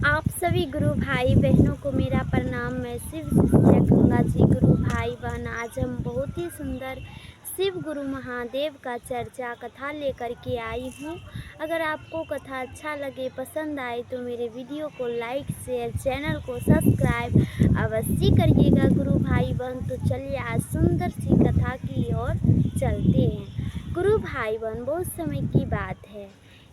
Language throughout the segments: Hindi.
आप सभी गुरु भाई बहनों को मेरा प्रणाम। मैं शिव शिष्या गंगा जी। गुरु भाई बहन, आज हम बहुत ही सुंदर शिव गुरु महादेव का चर्चा कथा लेकर के आई हूँ। अगर आपको कथा अच्छा लगे, पसंद आए तो मेरे वीडियो को लाइक शेयर, चैनल को सब्सक्राइब अवश्य करिएगा गुरु भाई बहन। तो चलिए आज सुंदर सी कथा की ओर चलते हैं। गुरु भाई बहन, बहुत समय की बात है,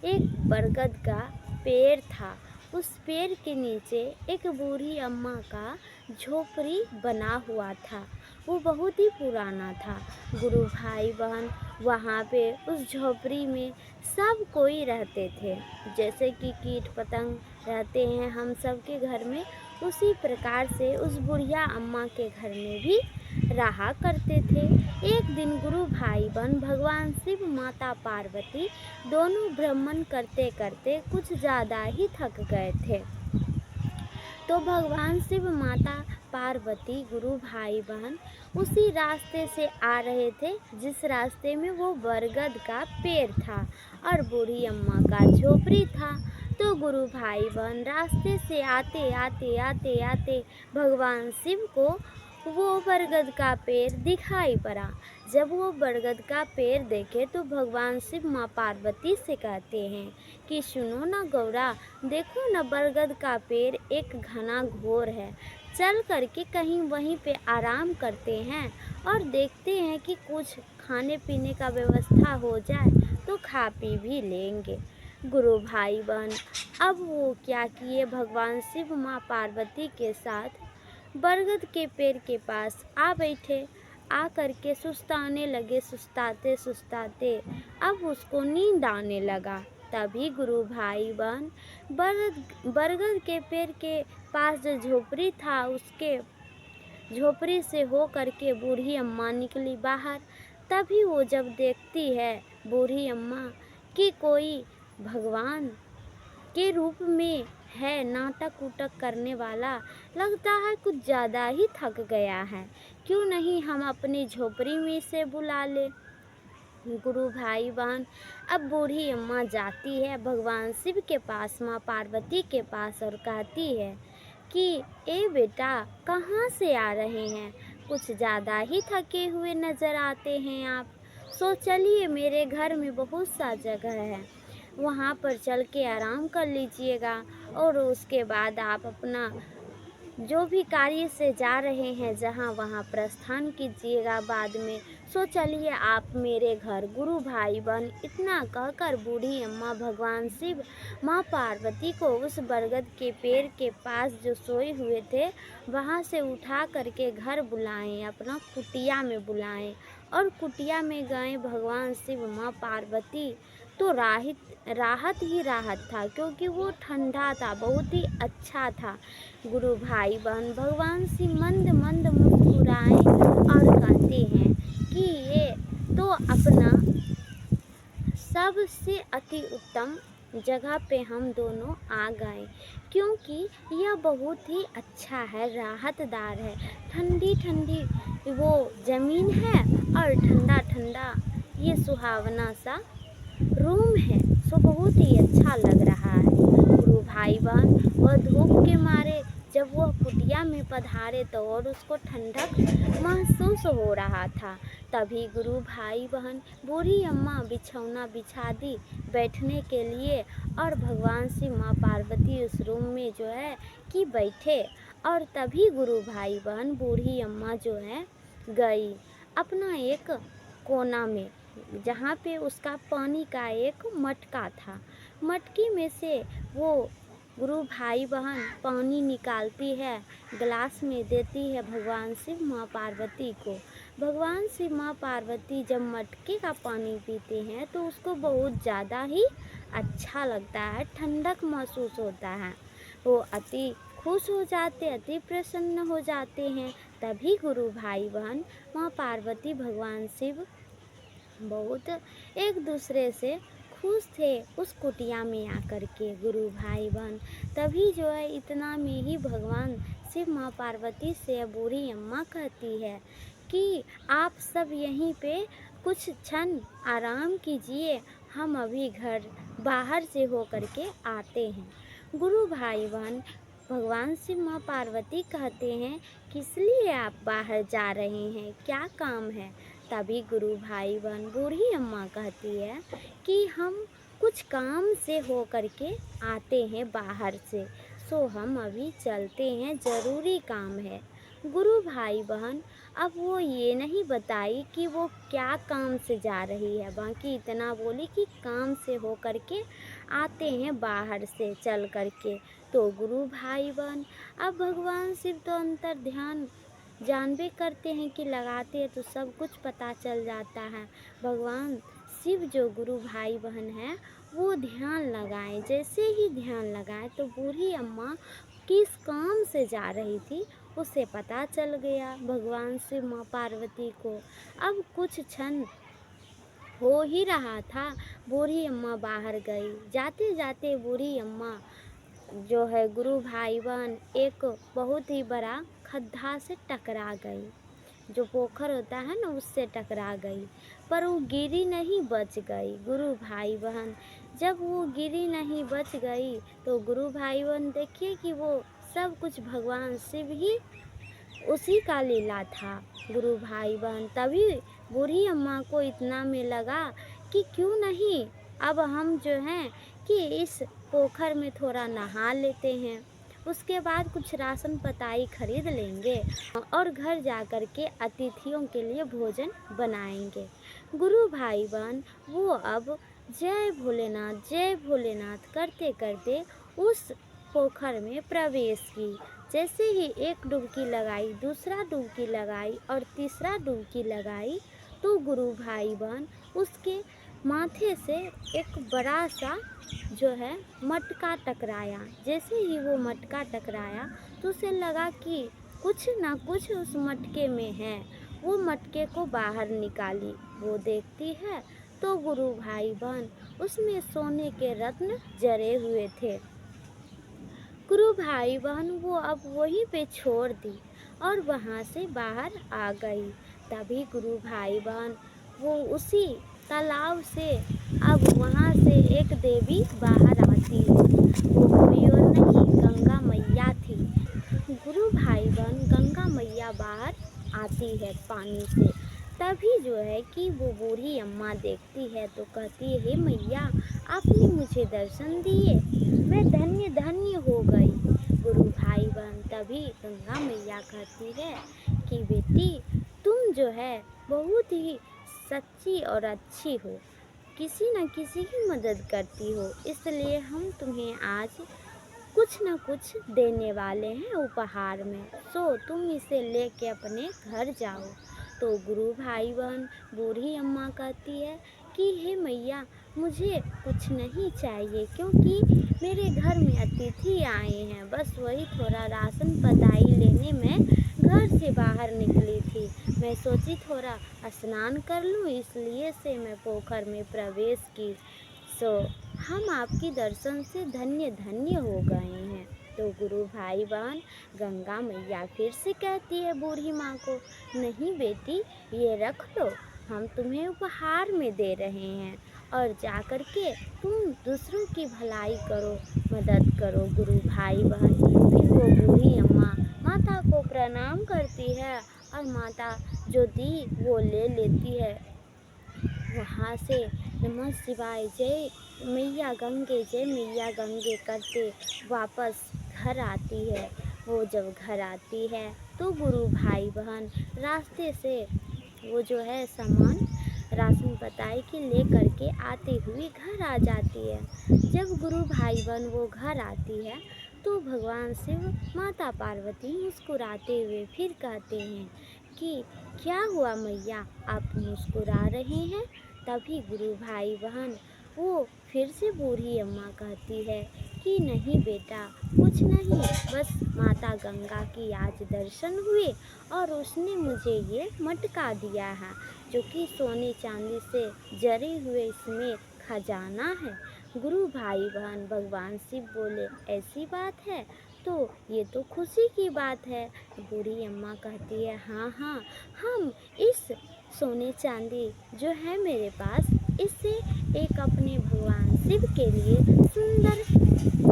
एक बरगद का पेड़ था। उस पेड़ के नीचे एक बूढ़ी अम्मा का झोपड़ी बना हुआ था। वो बहुत ही पुराना था। गुरु भाई बहन, वहाँ पे उस झोपड़ी में सब कोई रहते थे। जैसे कि कीट पतंग रहते हैं हम सब के घर में, उसी प्रकार से उस बुढ़िया अम्मा के घर में भी रहा करते थे। एक दिन गुरु भाई बहन भगवान शिव, माता पार्वती दोनों भ्रमण करते करते कुछ ज़्यादा ही थक गए थे। तो भगवान शिव, माता पार्वती, गुरु भाई बहन उसी रास्ते से आ रहे थे जिस रास्ते में वो बरगद का पेड़ था और बूढ़ी अम्मा का झोपड़ी था। तो गुरु भाई बहन रास्ते से आते आते आते आते भगवान शिव को वो बरगद का पेड़ दिखाई पड़ा। जब वो बरगद का पेड़ देखे तो भगवान शिव माँ पार्वती से कहते हैं कि सुनो ना गौरा, देखो ना बरगद का पेड़ एक घना घोर है। चल करके कहीं वहीं पे आराम करते हैं और देखते हैं कि कुछ खाने पीने का व्यवस्था हो जाए तो खा पी भी लेंगे। गुरु भाई बहन अब वो क्या किए, भगवान शिव माँ पार्वती के साथ बरगद के पेड़ के पास आ बैठे। आ करके सुस्ताने लगे। सुस्ताते सुस्ताते अब उसको नींद आने लगा। तभी गुरु भाई बहन बरगद के पेड़ के पास जो झोपड़ी था, उसके झोपड़ी से हो करके बूढ़ी अम्मा निकली बाहर। तभी वो जब देखती है बूढ़ी अम्मा कि कोई भगवान के रूप में है, नाटक उटक करने वाला, लगता है कुछ ज़्यादा ही थक गया है, क्यों नहीं हम अपनी झोपड़ी में इसे बुला ले। गुरु भाई बहन अब बूढ़ी अम्मा जाती है भगवान शिव के पास, माँ पार्वती के पास, और कहती है कि ए बेटा, कहाँ से आ रहे हैं? कुछ ज़्यादा ही थके हुए नज़र आते हैं आप। सो चलिए, मेरे घर में बहुत सा जगह है, वहाँ पर चल के आराम कर लीजिएगा और उसके बाद आप अपना जो भी कार्य से जा रहे हैं जहाँ वहाँ प्रस्थान कीजिएगा बाद में। सो चलिए आप मेरे घर। गुरु भाई बहन इतना कहकर बूढ़ी अम्मा भगवान शिव, माँ पार्वती को उस बरगद के पेड़ के पास जो सोए हुए थे वहाँ से उठा करके घर बुलाएं, अपना कुटिया में बुलाएं। और कुटिया में गए भगवान शिव, माँ पार्वती। तो राहत ही राहत था, क्योंकि वो ठंडा था, बहुत ही अच्छा था। गुरु भाई बहन भगवान शिव मंद मंद मुस्कुराए और कहते हैं कि ये तो अपना सबसे अति उत्तम जगह पे हम दोनों आ गए, क्योंकि यह बहुत ही अच्छा है, राहतदार है। ठंडी ठंडी वो ज़मीन है और ठंडा ठंडा ये सुहावना सा रूम है। सो बहुत ही अच्छा लग रहा है। गुरु भाई बहन वह धूप के मारे जब वह कुटिया में पधारे तो और उसको ठंडक महसूस हो रहा था। तभी गुरु भाई बहन बूढ़ी अम्मा बिछौना बिछा दी बैठने के लिए, और भगवान शिव, माँ पार्वती उस रूम में जो है कि बैठे। और तभी गुरु भाई बहन बूढ़ी अम्मा जो है गई अपना एक कोना में, जहाँ पे उसका पानी का एक मटका था। मटकी में से वो गुरु भाई बहन पानी निकालती है, गिलास में देती है भगवान शिव, माँ पार्वती को। भगवान शिव, माँ पार्वती जब मटके का पानी पीते हैं तो उसको बहुत ज़्यादा ही अच्छा लगता है, ठंडक महसूस होता है। वो अति खुश हो जाते, अति प्रसन्न हो जाते हैं। तभी गुरु भाई बहन, माँ पार्वती, भगवान शिव बहुत एक दूसरे से खुश थे उस कुटिया में आकर के। गुरु भाई बहन तभी जो है इतना में ही भगवान शिव, माँ पार्वती से बूढ़ी अम्मा कहती है कि आप सब यहीं पे कुछ क्षण आराम कीजिए, हम अभी घर बाहर से हो कर के आते हैं। गुरु भाई बहन, भगवान शिव माँ पार्वती कहते हैं, किस लिए आप बाहर जा रहे हैं, क्या काम है? तभी गुरु भाई बहन बूढ़ी अम्मा कहती है कि हम कुछ काम से हो करके आते हैं बाहर से, सो हम अभी चलते हैं, ज़रूरी काम है। गुरु भाई बहन अब वो ये नहीं बताई कि वो क्या काम से जा रही है, बाकी इतना बोली कि काम से हो करके आते हैं बाहर से चल करके। तो गुरु भाई बहन अब भगवान शिव तो अंतर ध्यान जानबे करते हैं कि लगाते हैं तो सब कुछ पता चल जाता है। भगवान शिव जो गुरु भाई बहन है वो ध्यान लगाएं, जैसे ही ध्यान लगाएं तो बूढ़ी अम्मा किस काम से जा रही थी उसे पता चल गया भगवान शिव माँ पार्वती को। अब कुछ क्षण हो ही रहा था, बूढ़ी अम्मा बाहर गई। जाते जाते बूढ़ी अम्मा जो है गुरु भाई बहन एक बहुत ही बड़ा खड्डा से टकरा गई, जो पोखर होता है ना उससे टकरा गई, पर वो गिरी नहीं, बच गई। गुरु भाई बहन जब वो गिरी नहीं, बच गई, तो गुरु भाई बहन देखिए कि वो सब कुछ भगवान शिव ही उसी का लीला था। गुरु भाई बहन तभी बूढ़ी अम्मा को इतना में लगा कि क्यों नहीं अब हम जो हैं कि इस पोखर में थोड़ा नहा लेते हैं, उसके बाद कुछ राशन पताई खरीद लेंगे और घर जा कर के अतिथियों के लिए भोजन बनाएंगे। गुरु भाई बहन वो अब जय भोलेनाथ करते करते उस पोखर में प्रवेश की। जैसे ही एक डुबकी लगाई, दूसरा डुबकी लगाई और तीसरा डुबकी लगाई, तो गुरु भाई बहन उसके माथे से एक बड़ा सा जो है मटका टकराया। जैसे ही वो मटका टकराया तो उसे लगा कि कुछ ना कुछ उस मटके में है। वो मटके को बाहर निकाली, वो देखती है तो गुरु भाई बहन उसमें सोने के रत्न जड़े हुए थे। गुरु भाई बहन वो अब वहीं पे छोड़ दी और वहाँ से बाहर आ गई। तभी गुरु भाई बहन वो उसी तालाब से अब वहाँ से एक देवी बाहर आती है, वो कोई और नहीं गंगा मैया थी। गुरु भाई बहन गंगा मैया बाहर आती है पानी से, तभी जो है कि वो बूढ़ी अम्मा देखती है तो कहती है, हे मैया आपने मुझे दर्शन दिए, मैं धन्य धन्य हो गई। गुरु भाई बहन तभी गंगा मैया कहती है कि बेटी तुम जो है बहुत ही सच्ची और अच्छी हो, किसी न किसी की मदद करती हो, इसलिए हम तुम्हें आज कुछ न कुछ देने वाले हैं उपहार में, सो तुम इसे लेके अपने घर जाओ। तो गुरु भाई बहन बूढ़ी अम्मा कहती है कि हे मैया मुझे कुछ नहीं चाहिए, क्योंकि मेरे घर में अतिथि आए हैं, बस वही थोड़ा राशन पताई लेने में घर से बाहर निकली थी। मैं सोची थोड़ा स्नान कर लूँ, इसलिए से मैं पोखर में प्रवेश की, सो हम आपकी दर्शन से धन्य धन्य हो गए हैं। तो गुरु भाई बहन गंगा मैया फिर से कहती है बूढ़ी माँ को, नहीं बेटी ये रख लो, हम तुम्हें उपहार में दे रहे हैं और जा कर के तुम दूसरों की भलाई करो, मदद करो। गुरु भाई बहन फिर वो बूढ़ी अम्मा माता को प्रणाम करती है और माता जो दी वो ले लेती है। वहाँ से नमः शिवाय जय मैया गंगे करते वापस घर आती है। वो जब घर आती है तो गुरु भाई बहन रास्ते से वो जो है सामान राशन पताई के ले करके आती हुई घर आ जाती है। जब गुरु भाई बहन वो घर आती है तो भगवान शिव माता पार्वती मुस्कुराते हुए फिर कहते हैं कि क्या हुआ मैया आप मुस्कुरा रहे हैं? तभी गुरु भाई बहन वो फिर से बूढ़ी अम्मा कहती है कि नहीं बेटा कुछ नहीं, बस माता गंगा की आज दर्शन हुए और उसने मुझे ये मटका दिया है जो कि सोने चांदी से जड़े हुए इसमें खजाना है। गुरु भाई बहन भगवान शिव बोले ऐसी बात है तो ये तो खुशी की बात है। बूढ़ी अम्मा कहती है हाँ हाँ हम इस सोने चांदी जो है मेरे पास इससे एक अपने भगवान शिव के लिए सुंदर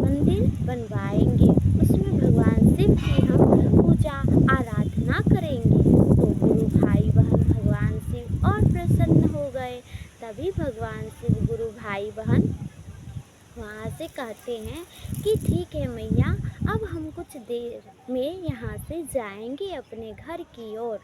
मंदिर बनवाएंगे, उसमें भगवान शिव की हम पूजा आराधना करेंगे। तो गुरु भाई बहन भगवान शिव और प्रसन्न हो गए। तभी भगवान शिव गुरु भाई बहन वहाँ से कहते हैं कि ठीक है मैया, अब हम कुछ देर में यहाँ से जाएंगे अपने घर की ओर।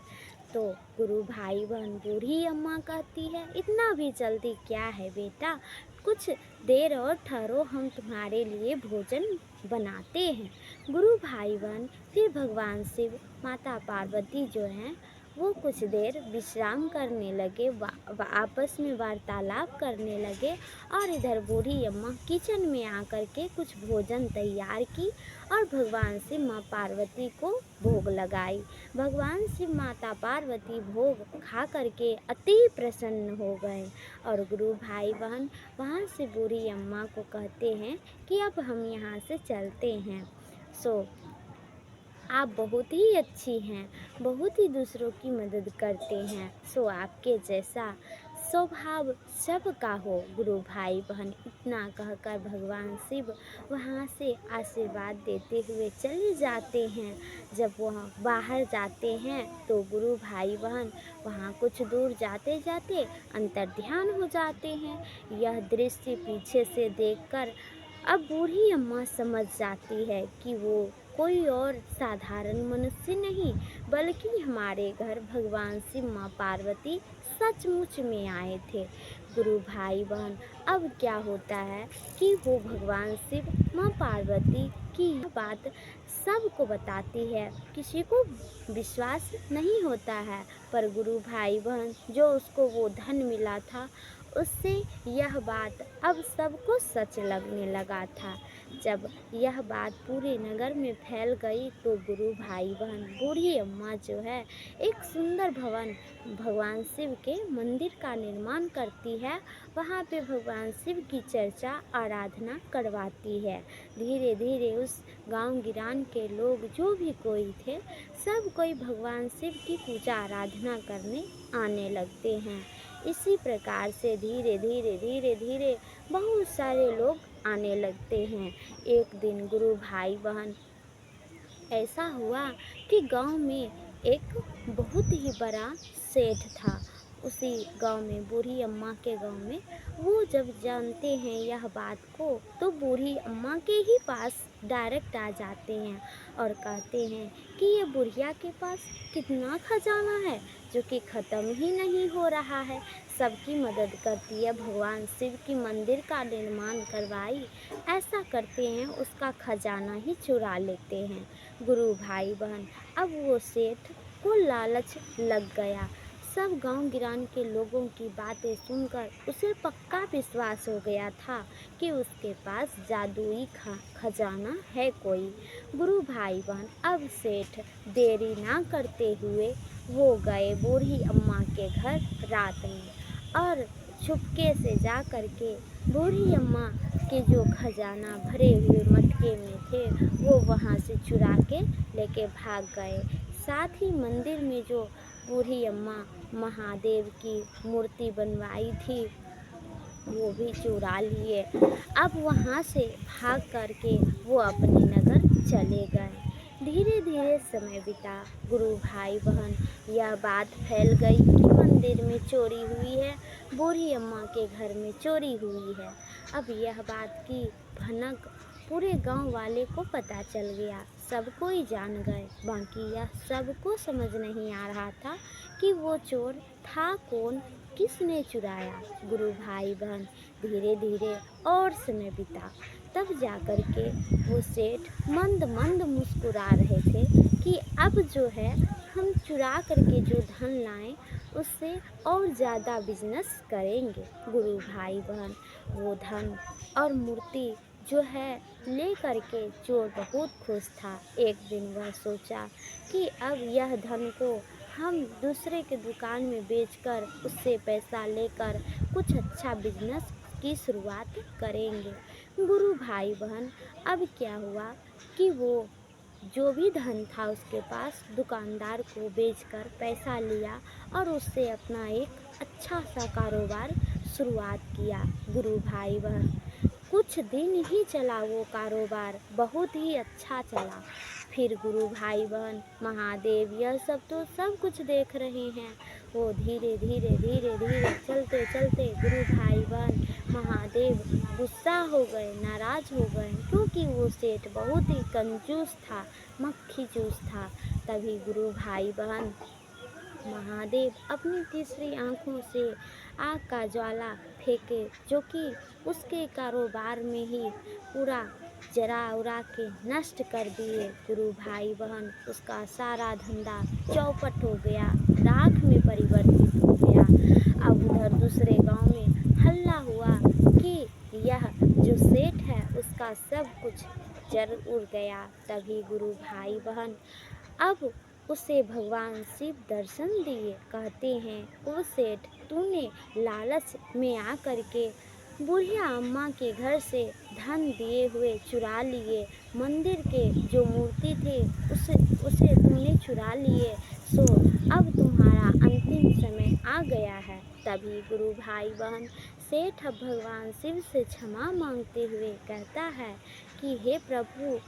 तो गुरु भाई बहन बूढ़ी अम्मा कहती है, इतना भी जल्दी क्या है बेटा, कुछ देर और ठहरो, हम तुम्हारे लिए भोजन बनाते हैं। गुरु भाई बहन फिर भगवान शिव माता पार्वती जो हैं वो कुछ देर विश्राम करने लगे, आपस में वार्तालाप करने लगे। और इधर बूढ़ी अम्मा किचन में आकर के कुछ भोजन तैयार की और भगवान शिव माँ पार्वती को भोग लगाई। भगवान शिव माता पार्वती भोग खा करके अति प्रसन्न हो गए और गुरु भाई बहन वहाँ से बूढ़ी अम्मा को कहते हैं कि अब हम यहाँ से चलते हैं। आप बहुत ही अच्छी हैं, बहुत ही दूसरों की मदद करते हैं, आपके जैसा स्वभाव सबका हो। गुरु भाई बहन इतना कहकर भगवान शिव वहाँ से आशीर्वाद देते हुए चले जाते हैं। जब वह बाहर जाते हैं तो गुरु भाई बहन वहाँ कुछ दूर जाते जाते अंतर्ध्यान हो जाते हैं। यह दृश्य पीछे से देखकर अब बूढ़ी अम्मा समझ जाती है कि वो कोई और साधारण मनुष्य नहीं, बल्कि हमारे घर भगवान शिव माँ पार्वती सचमुच में आए थे। गुरु भाई बहन अब क्या होता है कि वो भगवान शिव माँ पार्वती की यह बात सबको बताती है। किसी को विश्वास नहीं होता है, पर गुरु भाई बहन जो उसको वो धन मिला था उससे यह बात अब सबको सच लगने लगा था। जब यह बात पूरे नगर में फैल गई तो गुरु भाई बहन बूढ़ी अम्मा जो है एक सुंदर भवन भगवान शिव के मंदिर का निर्माण करती है। वहाँ पे भगवान शिव की चर्चा आराधना करवाती है। धीरे धीरे उस गांव गिरान के लोग जो भी कोई थे सब कोई भगवान शिव की पूजा आराधना करने आने लगते हैं। इसी प्रकार से धीरे धीरे धीरे धीरे बहुत सारे लोग आने लगते हैं। एक दिन गुरु भाई बहन ऐसा हुआ कि गांव में एक बहुत ही बड़ा सेठ था। उसी गांव में बूढ़ी अम्मा के गांव में वो जब जानते हैं यह बात को तो बूढ़ी अम्मा के ही पास डायरेक्ट आ जाते हैं और कहते हैं कि ये बुढ़िया के पास कितना खजाना है जो कि ख़त्म ही नहीं हो रहा है। सबकी मदद करती है, भगवान शिव की मंदिर का निर्माण करवाई, ऐसा करते हैं उसका खजाना ही चुरा लेते हैं। गुरु भाई बहन अब वो सेठ को लालच लग गया। सब गांव गिरान के लोगों की बातें सुनकर उसे पक्का विश्वास हो गया था कि उसके पास जादुई खजाना है कोई। गुरु भाई बहन अब सेठ देरी ना करते हुए वो गए बूढ़ी अम्मा के घर रात में और छुपके से जा कर के बूढ़ी अम्मा के जो खजाना भरे हुए मटके में थे वो वहाँ से चुरा के लेके भाग गए। साथ ही मंदिर में जो बूढ़ी अम्मा महादेव की मूर्ति बनवाई थी वो भी चुरा लिए। अब वहाँ से भाग करके वो अपने नगर चले गए। धीरे धीरे समय बीता। गुरु भाई बहन यह बात फैल गई कि मंदिर में चोरी हुई है, बूढ़ी अम्मा के घर में चोरी हुई है। अब यह बात की भनक पूरे गांव वाले को पता चल गया, सब कोई जान गए। बाकी यह सबको समझ नहीं आ रहा था कि वो चोर था कौन, किसने चुराया। गुरु भाई बहन धीरे धीरे और समय बीता, तब जाकर के वो सेठ मंद मंद मुस्कुरा रहे थे कि अब जो है हम चुरा करके जो धन लाएं उससे और ज़्यादा बिजनेस करेंगे। गुरु भाई बहन वो धन और मूर्ति जो है ले करके चोर बहुत खुश था। एक दिन वह सोचा कि अब यह धन को हम दूसरे के दुकान में बेचकर उससे पैसा लेकर कुछ अच्छा बिजनेस की शुरुआत करेंगे। गुरु भाई बहन अब क्या हुआ कि वो जो भी धन था उसके पास दुकानदार को बेचकर पैसा लिया और उससे अपना एक अच्छा सा कारोबार शुरुआत किया। गुरु भाई बहन कुछ दिन ही चला वो कारोबार, बहुत ही अच्छा चला। फिर गुरु भाई बहन महादेव यह सब तो सब कुछ देख रहे हैं। वो धीरे धीरे धीरे धीरे चलते चलते गुरु भाई बहन महादेव गुस्सा हो गए, नाराज हो गए, क्योंकि वो सेठ बहुत ही कंजूस था, मक्खी चूस था। तभी गुरु भाई बहन महादेव अपनी तीसरी आंखों से आग का ज्वाला फेंके, जो कि उसके कारोबार में ही पूरा जरा उरा के नष्ट कर दिए। गुरु भाई बहन उसका सारा धंधा चौपट हो गया, राख में परिवर्तित हो गया। अब उधर दूसरे गांव में हल्ला हुआ कि यह जो सेठ है उसका सब कुछ जर उड़ गया। तभी गुरु भाई बहन अब उसे भगवान शिव दर्शन दिए। कहते हैं, ओ सेठ, तूने लालच में आकर के बुढ़िया अम्मा के घर से धन दिए हुए चुरा लिए, मंदिर के जो मूर्ति थे उसे तूने चुरा लिए, सो अब तुम्हारा अंतिम समय आ गया है। तभी गुरु भाई बहन सेठ अब भगवान शिव से क्षमा मांगते हुए कहता है कि हे प्रभु,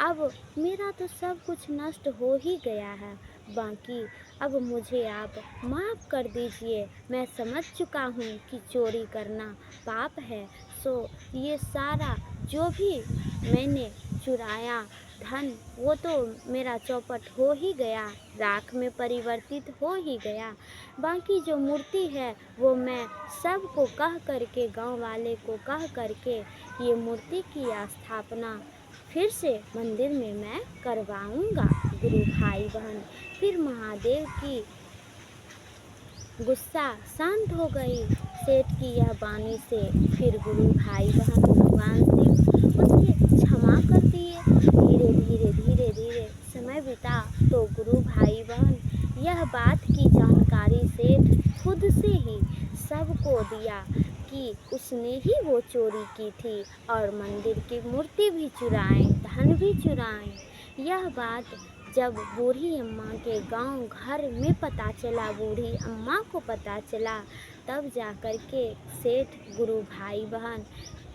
अब मेरा तो सब कुछ नष्ट हो ही गया है, बाकी अब मुझे आप माफ़ कर दीजिए। मैं समझ चुका हूँ कि चोरी करना पाप है, सो ये सारा जो भी मैंने चुराया धन वो तो मेरा चौपट हो ही गया, राख में परिवर्तित हो ही गया। बाकी जो मूर्ति है वो मैं सबको कह करके, गांव वाले को कह करके ये मूर्ति की स्थापना फिर से मंदिर में मैं करवाऊंगा। गुरु भाई बहन फिर महादेव की गुस्सा शांत हो गई सेठ की यह वाणी से। फिर गुरु भाई बहन भगवान शिव उसे क्षमा कर दिए। धीरे धीरे धीरे धीरे समय बीता तो गुरु भाई बहन यह बात की जानकारी सेठ खुद से ही सबको दिया कि उसने ही वो चोरी की थी और मंदिर की मूर्ति भी चुराएं, धन भी चुराएं। यह बात जब बूढ़ी अम्मा के गांव घर में पता चला, बूढ़ी अम्मा को पता चला, तब जाकर के सेठ गुरु भाई बहन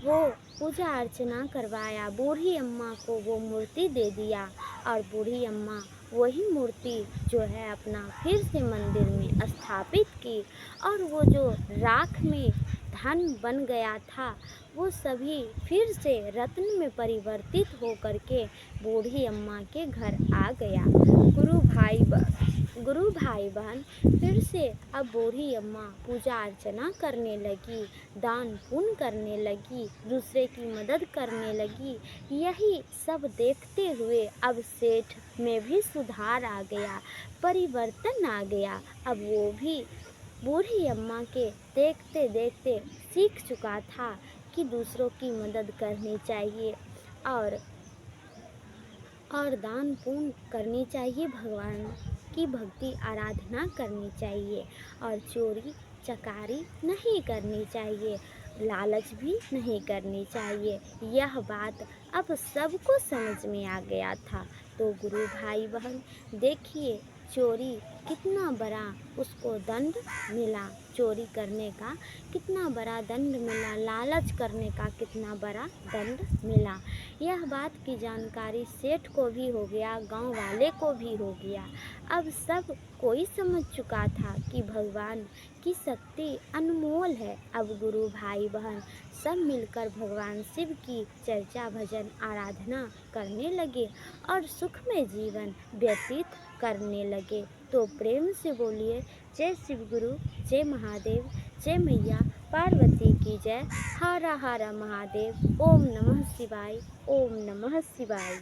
वो पूजा अर्चना करवाया, बूढ़ी अम्मा को वो मूर्ति दे दिया और बूढ़ी अम्मा वही मूर्ति जो है अपना फिर से मंदिर में स्थापित की। और वो जो राख में धन बन गया था वो सभी फिर से रत्न में परिवर्तित हो करके बूढ़ी अम्मा के घर आ गया। गुरु भाई बहन फिर से अब बूढ़ी अम्मा पूजा अर्चना करने लगी, दान पुण्य करने लगी, दूसरे की मदद करने लगी। यही सब देखते हुए अब सेठ में भी सुधार आ गया, परिवर्तन आ गया। अब वो भी बूढ़ी अम्मा के देखते देखते सीख चुका था कि दूसरों की मदद करनी चाहिए और दान पुण्य करनी चाहिए, भगवान की भक्ति आराधना करनी चाहिए और चोरी चकारी नहीं करनी चाहिए, लालच भी नहीं करनी चाहिए। यह बात अब सबको समझ में आ गया था। तो गुरु भाई बहन देखिए, चोरी कितना बड़ा उसको दंड मिला, चोरी करने का कितना बड़ा दंड मिला, लालच करने का कितना बड़ा दंड मिला। यह बात की जानकारी सेठ को भी हो गया, गांव वाले को भी हो गया। अब सब कोई समझ चुका था कि भगवान की शक्ति अनमोल है। अब गुरु भाई बहन सब मिलकर भगवान शिव की चर्चा भजन आराधना करने लगे और सुखमय जीवन व्यतीत करने लगे। तो प्रेम से बोलिए, जय शिव गुरु, जय महादेव, जय मैया पार्वती की जय। हर हर महादेव। ओम नमः शिवाय, ओम नमः शिवाय।